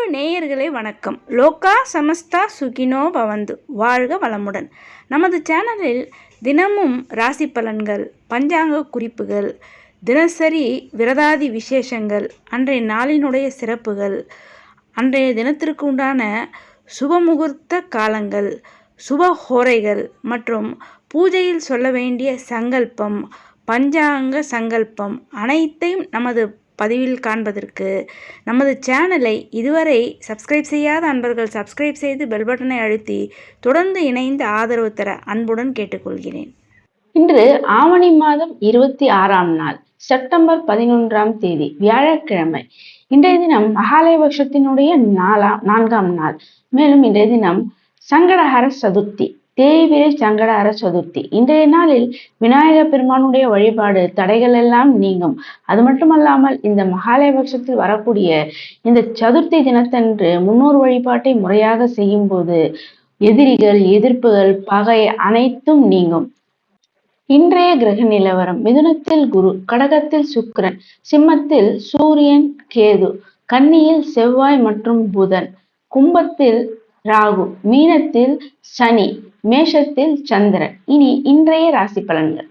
அன்பு நேயர்களே வணக்கம். லோகா சமஸ்தா சுகினோ பவந்து, வாழ்க வளமுடன். நமது சேனலில் தினமும் ராசி பலன்கள், பஞ்சாங்க குறிப்புகள், தினசரி விரதாதி விசேஷங்கள், அன்றைய நாளினுடைய சிறப்புகள், அன்றைய தினத்திற்கு உண்டான சுபமுகூர்த்த காலங்கள், சுபஹோரைகள் மற்றும் பூஜையில் சொல்ல வேண்டிய சங்கல்பம், பஞ்சாங்க சங்கல்பம் அனைத்தையும் நமது பதிவில் காண்பதற்கு நமது சேனலை இதுவரை சப்ஸ்கிரைப் செய்யாத அன்பர்கள் சப்ஸ்கிரைப் செய்து பெல் பட்டனை அழுத்தி தொடர்ந்து இணைந்து ஆதரவு தர அன்புடன் கேட்டுக்கொள்கிறேன். இன்று ஆவணி மாதம் 26ஆம் நாள், செப்டம்பர் 11ஆம் தேதி, வியாழக்கிழமை. இன்றைய தினம் மகாலயபட்சத்தினுடைய 4ஆம் நாள். மேலும் இன்றைய தினம் சங்கடஹர சதுர்த்தி, தேய்பிரை சங்கடஹர சதுர்த்தி. இன்றைய நாளில் விநாயகர் பெருமானுடைய வழிபாடு தடைகள் எல்லாம் நீங்கும். அது மட்டுமல்லாமல் இந்த மகாலயபட்சத்தில் வரக்கூடிய இந்த சதுர்த்தி தினத்தன்று முன்னோர் வழிபாட்டை முறையாக செய்யும் போது எதிரிகள், எதிர்ப்புகள், பகை அனைத்தும் நீங்கும். இன்றைய கிரக நிலவரம்: மிதுனத்தில் குரு, கடகத்தில் சுக்கிரன், சிம்மத்தில் சூரியன் கேது, கன்னியில் செவ்வாய் மற்றும் புதன், கும்பத்தில் ராகு, மீனத்தில் சனி, மேஷத்தில் சந்திரன். இனி இன்றைய ராசி பலன்கள்.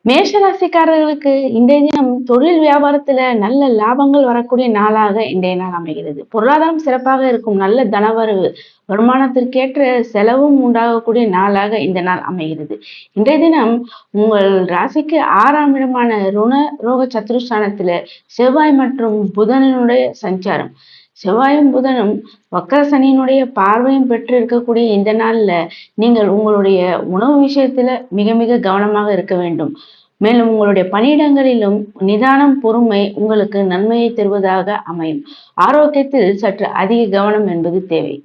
மேஷ ராசிக்காரர்களுக்கு இன்றைய தினம் தொழில் வியாபாரத்துல நல்ல லாபங்கள் வரக்கூடிய நாளாக இன்றைய நாள் அமைகிறது. பொருளாதாரம் சிறப்பாக இருக்கும். நல்ல தனவரவு, வருமானத்திற்கேற்ற செலவும் உண்டாகக்கூடிய நாளாக இந்த நாள் அமைகிறது. இன்றைய தினம் உங்கள் ராசிக்கு 6ஆம் இடமான ருண ரோக சத்துருஸ்தானத்துல செவ்வாய் மற்றும் புதனுடைய சஞ்சாரம். செவ்வாயும் புதனும் வக்கர சனியினுடைய பார்வையும் பெற்று இருக்கக்கூடிய இந்த நாள்ல நீங்கள் உங்களுடைய உணவு விஷயத்துல மிக மிக கவனமாக இருக்க வேண்டும். மேலும் உங்களுடைய பணியிடங்களிலும் நிதானம், பொறுமை உங்களுக்கு நன்மையை தருவதாக அமையும். ஆரோக்கியத்தில் சற்று அதிக கவனம் என்பது தேவை.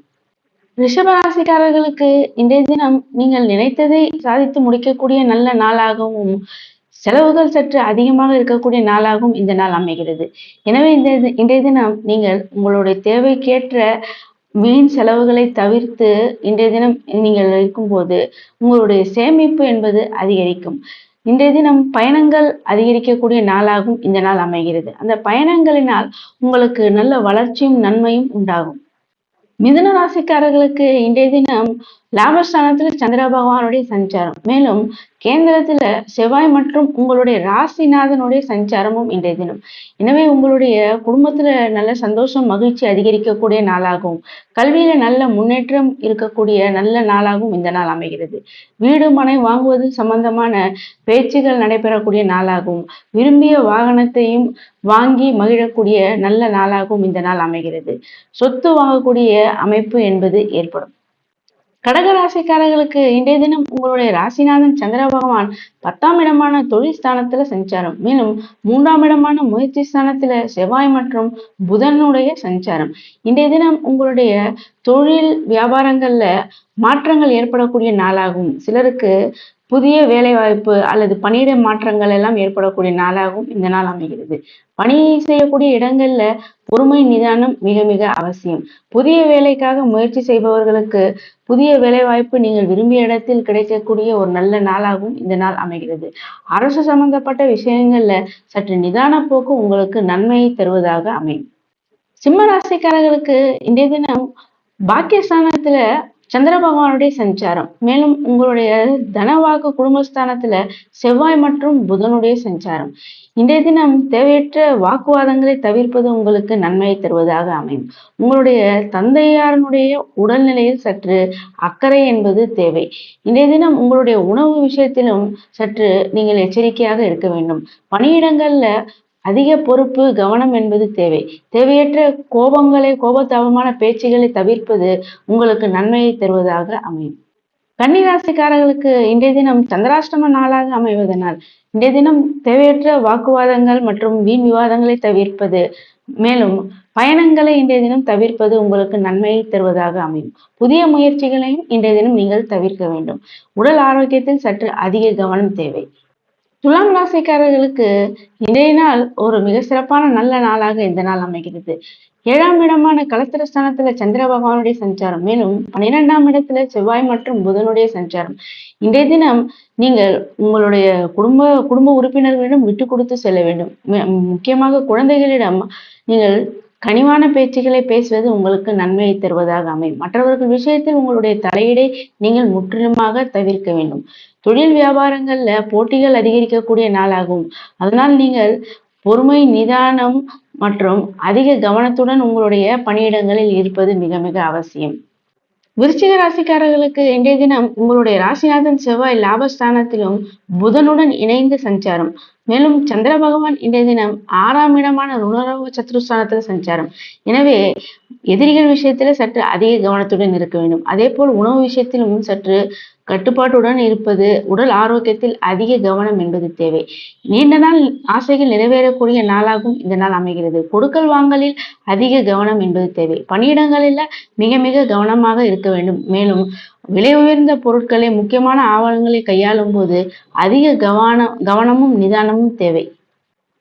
ரிஷபராசிக்காரர்களுக்கு இன்றைய தினம் நீங்கள் நினைத்ததை சாதித்து முடிக்கக்கூடிய நல்ல நாளாகவும், செலவுகள் சற்று அதிகமாக இருக்கக்கூடிய நாளாகவும் இந்த நாள் அமைகிறது. எனவே இன்றைய தினம் நீங்கள் உங்களுடைய தேவைக்கேற்ற வீண் செலவுகளை தவிர்த்து இன்றைய தினம் நீங்கள் இருக்கும்போது உங்களுடைய சேமிப்பு என்பது அதிகரிக்கும். இன்றைய தினம் பயணங்கள் அதிகரிக்கக்கூடிய நாளாகவும் இந்த நாள் அமைகிறது. அந்த பயணங்களினால் உங்களுக்கு நல்ல வளர்ச்சியும் நன்மையும் உண்டாகும். மிதுன ராசிக்காரர்களுக்கு இன்றைய தினம் லாபஸ்தானத்துல சந்திர பகவானுடைய சஞ்சாரம், மேலும் கேந்திரத்துல செவ்வாய் மற்றும் உங்களுடைய ராசிநாதனுடைய சஞ்சாரமும் இன்றைய தினம். எனவே உங்களுடைய குடும்பத்துல நல்ல சந்தோஷம், மகிழ்ச்சி அதிகரிக்கக்கூடிய நாளாகவும், கல்வியில நல்ல முன்னேற்றம் இருக்கக்கூடிய நல்ல நாளாகவும் இந்த நாள் அமைகிறது. வீடு மனை வாங்குவது சம்பந்தமான பேச்சுகள் நடைபெறக்கூடிய நாளாகவும், விரும்பிய வாகனத்தையும் வாங்கி மகிழக்கூடிய நல்ல நாளாகவும் இந்த நாள் அமைகிறது. சொத்து வாங்கக்கூடிய அமைப்பு என்பது ஏற்படும். கடகராசிக்காரர்களுக்கு இன்றைய தினம் உங்களுடைய ராசிநாதன் சந்திர பகவான் 10ஆம் இடமான தொழில் ஸ்தானத்துல சஞ்சாரம், மேலும் 3ஆம் இடமான முயற்சி ஸ்தானத்துல செவ்வாய் மற்றும் புதனுடைய சஞ்சாரம். இன்றைய தினம் உங்களுடைய தொழில் வியாபாரங்கள்ல மாற்றங்கள் ஏற்படக்கூடிய நாளாகும். சிலருக்கு புதிய வேலை வாய்ப்பு அல்லது பணியிட மாற்றங்கள் எல்லாம் ஏற்படக்கூடிய நாளாகவும் இந்த நாள் அமைகிறது. பணி செய்யக்கூடிய இடங்கள்ல பொறுமை, நிதானம் மிக மிக அவசியம். புதிய வேலைக்காக முயற்சி செய்பவர்களுக்கு புதிய வேலை வாய்ப்பு நீங்கள் விரும்பிய இடத்தில் கிடைக்கக்கூடிய ஒரு நல்ல நாளாகவும் இந்த நாள் அமைகிறது. அரசு சம்பந்தப்பட்ட விஷயங்கள்ல சற்று நிதான போக்கு உங்களுக்கு நன்மையை தருவதாக அமையும். சிம்ம ராசிக்காரர்களுக்கு இன்றைய தினம் பாக்கியஸ்தானத்துல சந்திர பகவானுடைய சஞ்சாரம், மேலும் உங்களுடைய தனவாக்கு குடும்பஸ்தானத்துல செவ்வாய் மற்றும் புதனுடைய சஞ்சாரம். இன்றைய தினம் தேவையற்ற வாக்குவாதங்களை தவிர்ப்பது உங்களுக்கு நன்மையை தருவதாக அமையும். உங்களுடைய தந்தையாரனுடைய உடல்நிலையில் சற்று அக்கறை என்பது தேவை. இன்றைய தினம் உங்களுடைய உணவு விஷயத்திலும் சற்று நீங்கள் எச்சரிக்கையாக இருக்க வேண்டும். பணியிடங்கள்ல அதிக பொறுப்பு, கவனம் என்பது தேவை. தேவையற்ற கோபத்தாபமான பேச்சுகளை தவிர்ப்பது உங்களுக்கு நன்மையை தருவதாக அமையும். கன்னிராசிக்காரர்களுக்கு இன்றைய தினம் சந்திராஷ்டம நாளாக அமைவதனால் இன்றைய தினம் தேவையற்ற வாக்குவாதங்கள் மற்றும் வீண் விவாதங்களை தவிர்ப்பது, மேலும் பயணங்களை இன்றைய தினம் தவிர்ப்பது உங்களுக்கு நன்மையை தருவதாக அமையும். புதிய முயற்சிகளையும் இன்றைய தினம் நீங்கள் தவிர்க்க வேண்டும். உடல் ஆரோக்கியத்தில் சற்று அதிக கவனம் தேவை. துலாம் ராசிக்காரர்களுக்கு இன்றைய நாள் ஒரு மிக சிறப்பான நல்ல நாளாக இந்த நாள் அமைகிறது. 7ஆம் இடமான கலத்திரஸ்தானத்துல சந்திர பகவானுடைய சஞ்சாரம், மேலும் 12ஆம் இடத்துல செவ்வாய் மற்றும் புதனுடைய சஞ்சாரம். இன்றைய தினம் நீங்கள் உங்களுடைய குடும்ப உறுப்பினர்களிடம் விட்டு கொடுத்து செல்ல வேண்டும். முக்கியமாக குழந்தைகளிடம் நீங்கள் கனிவான பேச்சுக்களை பேசுவது உங்களுக்கு நன்மையை தருவதாக அமையும். மற்றவர்கள் விஷயத்தில் உங்களுடைய தலையீடை நீங்கள் முற்றிலுமாக தவிர்க்க வேண்டும். தொழில் வியாபாரங்கள்ல போட்டிகள் அதிகரிக்கக்கூடிய நாளாகும். அதனால் நீங்கள் பொறுமை, நிதானம் மற்றும் அதிக கவனத்துடன் உங்களுடைய பணியிடங்களில் இருப்பது மிக மிக அவசியம். விருச்சிக ராசிக்காரர்களுக்கு இன்றைய தினம் உங்களுடைய ராசிநாதன் செவ்வாய் லாபஸ்தானத்திலும் புதனுடன் இணைந்து சஞ்சாரம். மேலும் சந்திர பகவான் இன்றைய தினம் 6ஆம் இடமான ருணரோக சத்ருஸ்தானத்துல சஞ்சாரம். எனவே எதிரிகள் விஷயத்துல சற்று அதிக கவனத்துடன் இருக்க வேண்டும். அதே போல் உணவு விஷயத்திலும் சற்று கட்டுப்பாட்டுடன் இருப்பது, உடல் ஆரோக்கியத்தில் அதிக கவனம் என்பது தேவை. நீண்ட நாள் ஆசைகள் நிறைவேறக்கூடிய நாளாகவும் இந்த நாள் அமைகிறது. கொடுக்கல் வாங்கலில் அதிக கவனம் என்பது தேவை. பணியிடங்களில் மிக மிக கவனமாக இருக்க வேண்டும். மேலும் விலை உயர்ந்த பொருட்களை, முக்கியமான ஆவணங்களை கையாளும் போது அதிக கவனமும் நிதானமும் தேவை.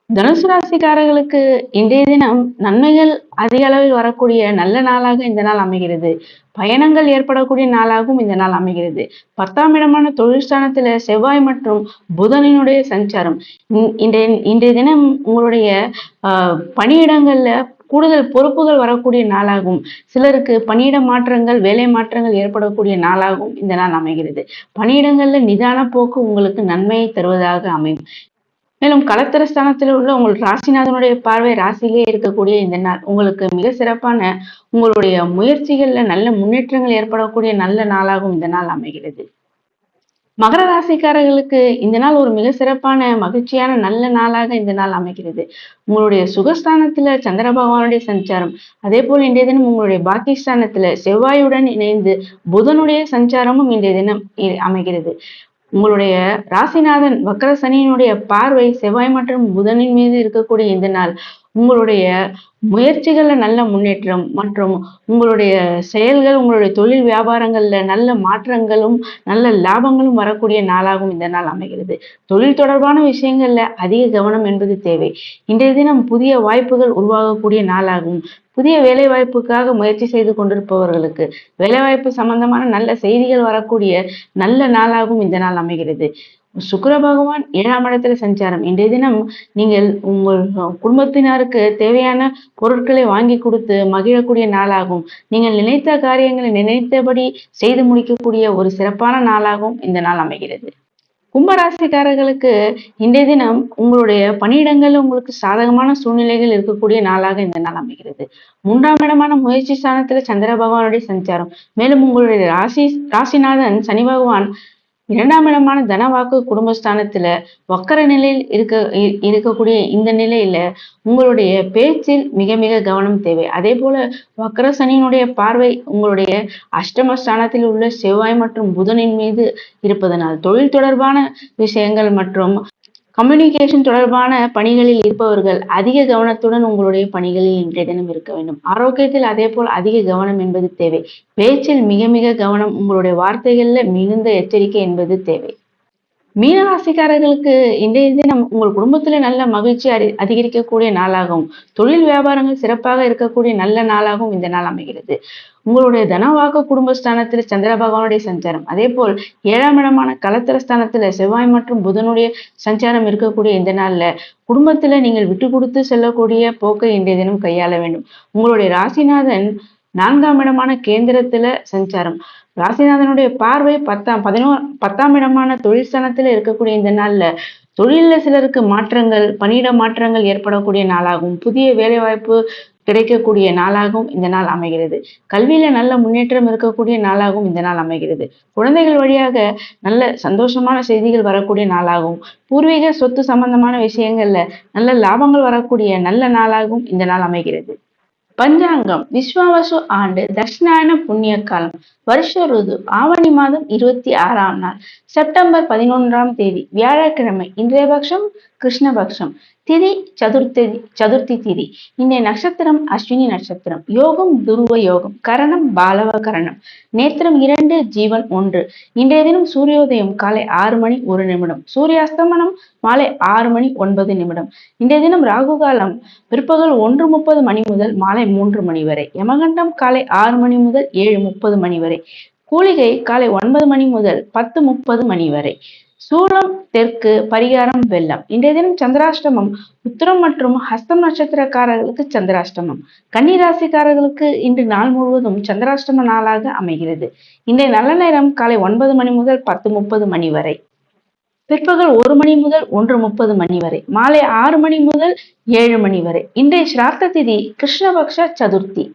தனுசு ராசிக்காரர்களுக்கு இன்றைய தினம் நன்மைகள் அதிக அளவில் வரக்கூடிய நல்ல நாளாக இந்த நாள் அமைகிறது. பயணங்கள் ஏற்படக்கூடிய நாளாகவும் இந்த நாள் அமைகிறது. 10ஆம் இடமான தொழில் ஸ்தானத்துல செவ்வாய் மற்றும் புதனினுடைய சஞ்சாரம். இன்றைய தினம் உங்களுடைய பணியிடங்கள்ல கூடுதல் பொறுப்புகள் வரக்கூடிய நாளாகும். சிலருக்கு பணியிட மாற்றங்கள், வேலை மாற்றங்கள் ஏற்படக்கூடிய நாளாகவும் இந்த நாள் அமைகிறது. பணியிடங்கள்ல நிதான போக்கு உங்களுக்கு நன்மையை தருவதாக அமையும். மேலும் களத்திரஸ்தானத்தில் உள்ள உங்கள் ராசிநாதனுடைய பார்வை ராசியிலே இருக்கக்கூடிய இந்த நாள் உங்களுக்கு மிக சிறப்பான, உங்களுடைய முயற்சிகள்ல நல்ல முன்னேற்றங்கள் ஏற்படக்கூடிய நல்ல நாளாகவும் இந்த நாள் அமைகிறது. மகர ராசிக்காரர்களுக்கு இந்த நாள் ஒரு மிக சிறப்பான, மகிழ்ச்சியான நல்ல நாளாக இந்த நாள் அமைகிறது. உங்களுடைய சுகஸ்தானத்துல சந்திர பகவானுடைய சஞ்சாரம், அதே போல் இன்றைய தினம் உங்களுடைய பாக்கியஸ்தானத்துல செவ்வாயுடன் இணைந்து புதனுடைய சஞ்சாரமும் இன்றைய தினம் அமைகிறது. உங்களுடைய ராசிநாதன் வக்கர சனியினுடைய பார்வை செவ்வாய் மற்றும் புதனின் மீது இருக்கக்கூடிய இந்த நாள் உங்களுடைய முயற்சிகள்ல நல்ல முன்னேற்றம் மற்றும் உங்களுடைய செயல்கள், உங்களுடைய தொழில் வியாபாரங்கள்ல நல்ல மாற்றங்களும் நல்ல லாபங்களும் வரக்கூடிய நாளாகவும் இந்த நாள் அமைகிறது. தொழில் தொடர்பான விஷயங்கள்ல அதிக கவனம் என்பது தேவை. இன்றைய தினம் புதிய வாய்ப்புகள் உருவாகக்கூடிய நாளாகும். புதிய வேலை வாய்ப்புக்காக முயற்சி செய்து கொண்டிருப்பவர்களுக்கு வேலைவாய்ப்பு சம்பந்தமான நல்ல செய்திகள் வரக்கூடிய நல்ல நாளாகவும் இந்த நாள் அமைகிறது. சுக்கிர பகவான் 7ஆம் இடத்துல சஞ்சாரம். இன்றைய தினம் நீங்கள் உங்கள் குடும்பத்தினருக்கு தேவையான பொருட்களை வாங்கி கொடுத்து மகிழக்கூடிய நாளாகும். நீங்கள் நினைத்த காரியங்களை நினைத்தபடி செய்து முடிக்கக்கூடிய ஒரு சிறப்பான நாளாகவும் இந்த நாள் அமைகிறது. கும்பராசிக்காரர்களுக்கு இன்றைய தினம் உங்களுடைய பணியிடங்கள்ல உங்களுக்கு சாதகமான சூழ்நிலைகள் இருக்கக்கூடிய நாளாக இந்த நாள் அமைகிறது. 3ஆம் இடமான முயற்சி ஸ்தானத்துல சந்திர பகவானுடைய சஞ்சாரம். மேலும் உங்களுடைய ராசிநாதன் சனி பகவான் 2ஆம் இடமான தனவாக்கு குடும்பஸ்தானத்துல வக்கர நிலையில் இருக்கக்கூடிய இந்த நிலையில உங்களுடைய பேச்சில் மிக மிக கவனம் தேவை. அதே போல வக்கர சனியினுடைய பார்வை உங்களுடைய அஷ்டமஸ்தானத்தில் உள்ள செவ்வாய் மற்றும் புதனின் மீது இருப்பதனால் தொழில் தொடர்பான விஷயங்கள் மற்றும் கம்யூனிகேஷன் தொடர்பான பணிகளில் இருப்பவர்கள் அதிக கவனத்துடன் உங்களுடைய பணிகளில் இன்றைய தினம் இருக்க வேண்டும். ஆரோக்கியத்தில் அதே போல் அதிக கவனம் என்பது தேவை. பேச்சில் மிக மிக கவனம், உங்களுடைய வார்த்தைகள்ல மிகுந்த எச்சரிக்கை என்பது தேவை. மீனராசிக்காரர்களுக்கு இன்றைய தினம் உங்கள் குடும்பத்துல நல்ல மகிழ்ச்சி அதிகரிக்கக்கூடிய நாளாகவும் தொழில் வியாபாரங்கள் சிறப்பாக இருக்கக்கூடிய நல்ல நாளாகவும் இந்த நாள் அமைகிறது. உங்களுடைய தனவாக்கு குடும்பஸ்தானத்துல சந்திர பகவானுடைய சஞ்சாரம், அதே போல் 7ஆம் இடமான களத்திரஸ்தானத்துல செவ்வாய் மற்றும் புதனுடைய சஞ்சாரம் இருக்கக்கூடிய இந்த நாள்ல குடும்பத்துல நீங்கள் விட்டு கொடுத்து செல்லக்கூடிய போக்கை இன்றைய தினம் கையாள வேண்டும். உங்களுடைய ராசிநாதன் 4ஆம் இடமான கேந்திரத்துல சஞ்சாரம். ராசிநாதனுடைய பார்வை 10ஆம் இடமான தொழில் ஸ்தானத்துல இருக்கக்கூடிய இந்த நாள்ல தொழில சிலருக்கு மாற்றங்கள், பணியிட மாற்றங்கள் ஏற்படக்கூடிய நாளாகவும் புதிய வேலை வாய்ப்பு கிடைக்கக்கூடிய நாளாகவும் இந்த நாள் அமைகிறது. கல்வியில நல்ல முன்னேற்றம் இருக்கக்கூடிய நாளாகவும் இந்த நாள் அமைகிறது. குழந்தைகள் வழியாக நல்ல சந்தோஷமான செய்திகள் வரக்கூடிய நாளாகவும் பூர்வீக சொத்து சம்பந்தமான விஷயங்கள்ல நல்ல லாபங்கள் வரக்கூடிய நல்ல நாளாகவும் இந்த நாள் அமைகிறது. பஞ்சாங்கம் விஸ்வாவசு ஆண்டு தட்சிணாயன புண்ணிய காலம், வருஷ ருது ஆவணி மாதம் 26ஆம் நாள், செப்டம்பர் 11ஆம் தேதி, வியாழக்கிழமை. இன்றைய பட்சம் கிருஷ்ணபக்ஷம், திதி சதுர்த்தி திதி. இன்றைய நட்சத்திரம் அஸ்வினி நட்சத்திரம். யோகம் துருவ யோகம், கரணம் பாலவ கரணம், நேத்திரம் 2, ஜீவன் 1. இன்றைய தினம் சூரியோதயம் காலை 6 மணி 1 நிமிடம், சூரியாஸ்தமனம் மாலை 6 மணி 9 நிமிடம். இன்றைய தினம் ராகு காலம் பிற்பகல் 1:30 மணி முதல் மாலை 3 மணி வரை, யமகண்டம் காலை 6 மணி முதல் 7:30 மணி வரை, கூலிகை காலை 9 மணி முதல் 10:30 மணி வரை. சூலம் தெற்கு, பரிகாரம் வெள்ளம். இன்றைய தினம் சந்திராஷ்டமம். உத்திரம் மற்றும் ஹஸ்தம் நட்சத்திரக்காரர்களுக்கு சந்திராஷ்டமம். கன்னி ராசிக்காரர்களுக்கு இன்று நாள் முழுவதும் சந்திராஷ்டம நாளாக அமைகிறது. இன்றைய நல்ல நேரம் காலை 9 மணி முதல் 10:30 மணி வரை, பிற்பகல் 1 மணி முதல் 1:30 மணி வரை, மாலை 6 மணி முதல் 7 மணி வரை. இன்றைய சிரார்த்த திதி கிருஷ்ணபக்ஷ சதுர்த்தி.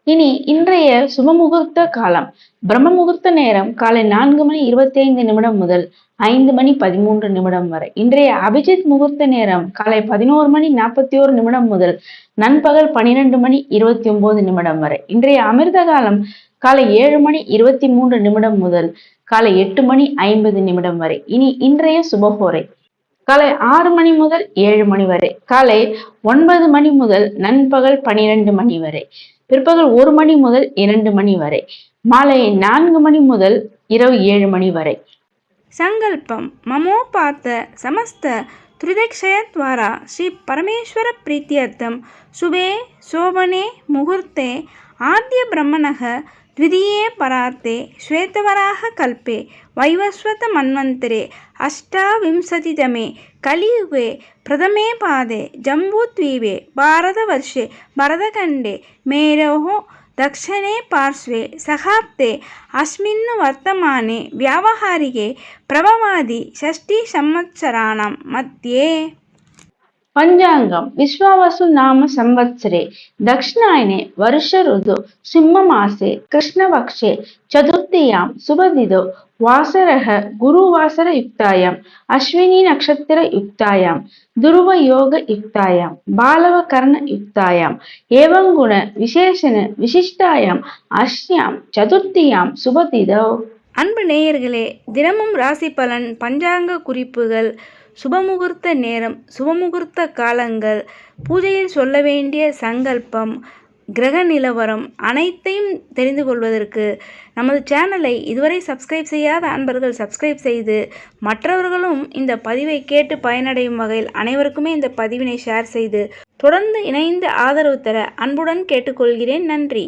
இனி இன்றைய சுபமுகூர்த்த காலம். பிரம்ம முகூர்த்த நேரம் காலை 4:25 முதல் 5:13 வரை. இன்றைய அபிஜித் முகூர்த்த நேரம் காலை 11:41 முதல் நண்பகல் 12:29 வரை. இன்றைய அமிர்த காலம் காலை 7:23 முதல் காலை 8:50 வரை. இனி இன்றைய சுபஹோரை காலை 6 மணி முதல் 7 மணி வரை, காலை 9 மணி முதல் நண்பகல் 12 மணி வரை, பிற்பகல் 1 மணி முதல் 2 மணி வரை, மாலை 4 மணி முதல் இரவு 7 மணி வரை. சங்கல்பம் மமோபாத்த சமஸ்த துரிதக்ஷயத்வாரா ஸ்ரீ பரமேஸ்வர பிரீத்தியர்த்தம் சுபே சோபனே முகூர்த்தே ஆத்ய பிரம்மணக द्वितीये परार्ते श्वेतवराह कल्पे वैवस्वत मन्वन्तरे अष्टाविंशतितमे कलियुगे प्रथमे पादे जम्बूद्वीपे भारतवर्षे भरतखण्डे मेरोः दक्षिणे पार्श्वे सहाब्दे अस्मिन् वर्तमाने व्यावहारिके प्रभवादि षष्टिसंवत्सराणां मध्ये. பஞ்சாங்கம் விஸ்வாவசு நாம சம்வத்சரே தக்ஷிணாயனே வருஷ ருது சிம்ம மாசே கிருஷ்ணபக்ஷே சதுர்த்தியாம் சுபதிதோ வாசரக குருவாசர யுக்தாயாம் அஸ்வினி நக்ஷத்திர யுக்தாயாம் துருவ யோக யுக்தாயாம் பாலவ கர்ண யுக்தாயாம் ஏவங்குண விசேஷன விசிஷ்டாயாம் அஸ்யாம் சதுர்த்தியாம் சுபதிதோ. அன்பு நேயர்களே, தினமும் ராசி பலன், பஞ்சாங்க குறிப்புகள், சுபமுகூர்த்த நேரம், சுபமுகூர்த்த காலங்கள், பூஜையில் சொல்ல வேண்டிய சங்கல்பம், கிரக நிலவரம் அனைத்தையும் தெரிந்து கொள்வதற்கு நமது சேனலை இதுவரை சப்ஸ்கிரைப் செய்யாத அன்பர்கள் சப்ஸ்கிரைப் செய்து மற்றவர்களும் இந்த பதிவை கேட்டு பயனடையும் வகையில் அனைவருக்குமே இந்த பதிவினை ஷேர் செய்து தொடர்ந்து இணைந்து ஆதரவு தர அன்புடன் கேட்டுக்கொள்கிறேன். நன்றி.